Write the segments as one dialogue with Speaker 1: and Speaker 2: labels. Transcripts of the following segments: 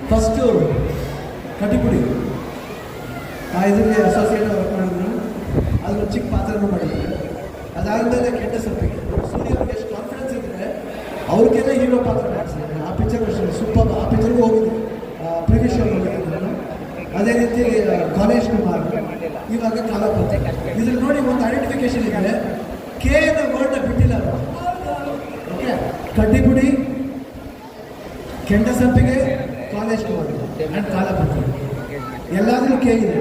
Speaker 1: First ಕಟಿಪುಡಿ ಇದರಲ್ಲಿ associate work ಮಾಡಿದ್ರು, ಅದ್ರ ಚಿಕ್ಕ ಪಾತ್ರನೂ ಮಾಡಿದ್ರು. ಅದಾದಮೇಲೆ ಕೆಟ್ಟ ಸಪ್ಪಿಗೆ ಸೂರ್ಯ ಅವ್ರಿಗೆ ಎಷ್ಟು ಕಾನ್ಫಿಡೆನ್ಸ್ ಇದ್ದರೆ ಅವ್ರಿಗೆಲ್ಲ ಹೀರೋ ಪಾತ್ರ ಮಾಡಿಸಿದ್ದಾರೆ. ಆ ಪಿಕ್ಚರ್ ಅಷ್ಟೇ ಸೂಪರ್. ಆ ಪಿಕ್ಚರ್ಗೂ ಹೋಗಿದ್ದೆ, ಪ್ರೀವಿಯಸ್ ಶೋ ಹೋಗಿದ್ದೆ ನಾನು. ಅದೇ ರೀತಿ ಕಾಲೇಜ್ ಕುಮಾರ್, ಇವಾಗ ಕಾಲಪತಿ. ಇದ್ರಲ್ಲಿ ನೋಡಿ ಒಂದು ಐಡೆಂಟಿಫಿಕೇಶನ್ ಇದೆ, ಕೆ ಅನ್ನೋ ವರ್ಡ್ನ ಬಿಟ್ಟಿಲ್ಲ ಅವರು. ಓಕೆ, ಕಡ್ಡಿಪುಡಿ, ಕೆಂಡ ಸಂಪಿಗೆ, ಕಾಲೇಜ್ ಕುಮಾರ್ ಆ್ಯಂಡ್ ಕಾಲಪತಿ ಎಲ್ಲಾದ್ರೂ ಕೆ ಇದೆ.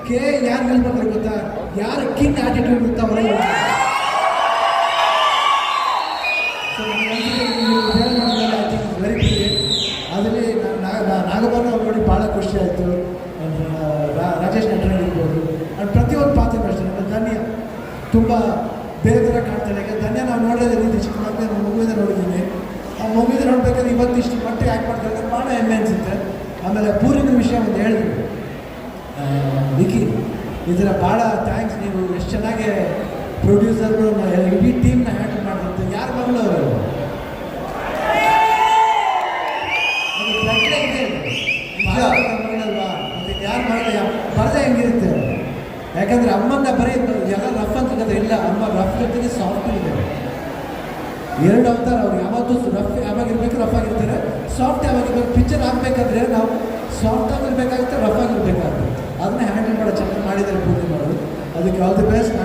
Speaker 1: ಕೆ ಯಾರು ಹೇಳ್ಬೇಕಾದ್ರೆ ಗೊತ್ತಾ, ಯಾರು ಕಿಂಗ್ ಆಟಿಟ್ಯೂಡ್ ಗೊತ್ತಾ ಅವರೇ. Very great. ಅದರಲ್ಲಿ ನಾಗಭರಣ ಅವ್ರು ನೋಡಿ ಭಾಳ ಖುಷಿ ಆಯಿತು. ರಾಜೇಶ್ ನಟರಾಜ್ ಇರ್ಬೋದು, ಆ್ಯಂಡ್ ಪ್ರತಿಯೊಂದು ಪಾತ್ರ ಅಷ್ಟೇ. ನಮ್ಮ ಧನ್ಯ ತುಂಬ ಬೇರೆ ಥರ ಕಾಣ್ತಾಳೆ. ಈಗ ಧನ್ಯ ನಾವು ನೋಡೋದೇ ರೀತಿ ಚಿಕ್ಕ ಮಕ್ಕಳು ನಾನು ಮಗುವಿಂದ ನೋಡಿದ್ದೀನಿ. ಆ ಮಗುವಿಂದ ನೋಡ್ಬೇಕಾದ್ರೆ ಇವತ್ತು ಇಷ್ಟು ಮಟ್ಟಿಗೆ ಆ್ಯಕ್ಟ್ ಮಾಡ್ತಾರೆ, ಭಾಳ ಹೆಮ್ಮೆ ಅನಿಸುತ್ತೆ. ಆಮೇಲೆ ಪೂರ್ಣಿನ ವಿಷಯ ಒಂದು ಹೇಳಿದ್ರು, ವಿಕಿ ಇದರ ಭಾಳ ಥ್ಯಾಂಕ್ಸ್, ನೀವು ಎಷ್ಟು ಚೆನ್ನಾಗಿ ಪ್ರೊಡ್ಯೂಸರ್ಗಳು ಇಡೀ ಟೀಮ್ನ ಹ್ಯಾಂಡಲ್ ಮಾಡಿರುತ್ತೆ. ಯಾರ ಮಗಳು ಅವರು? ಅದು ಪ್ರಜ್ಞೆ ಇದೆ ಮಗಳಲ್ವಾ, ಅದಕ್ಕೆ ಯಾರು ಮಗಳ ಬರದೆ ಹೆಂಗಿರುತ್ತೆ. ಯಾಕಂದರೆ ಅಮ್ಮನ್ನ ಬರೀ ಎಲ್ಲ ರಫ್ ಅಂತ ಇಲ್ಲ, ಅಮ್ಮ ರಫ್ ಜೊತೆಗೆ ಸಾಫ್ಟ್ ಇದೆ. ಎರಡು ಅವತಾರ. ಅವ್ರು ಯಾವತ್ತೂ ರಫ್ ಯಾವಾಗಿರ್ಬೇಕು, ರಫ್ ಆಗಿರ್ತಾರೆ. ಸಾಫ್ಟ್ ಯಾವಾಗಿರ್ಬೇಕು. ಪಿಕ್ಚರ್ ಆಗಬೇಕಾದ್ರೆ ನಾವು ಸಾಫ್ಟ್ ಆಗಿರ್ಬೇಕಾಗುತ್ತೆ, ರಫ್ ಆಗಿರ್ಬೇಕಾಗುತ್ತೆ. ಅದನ್ನ ಹ್ಯಾಂಡಲ್ ಮಾಡೋ ಚೆನ್ನಾಗಿ ಮಾಡಿದ್ದಾರೆ ಪೂರ್ತಿ ಮಾಡೋದು. ಅದಕ್ಕೆ ಆಲ್ ದಿ ಬೆಸ್ಟ್.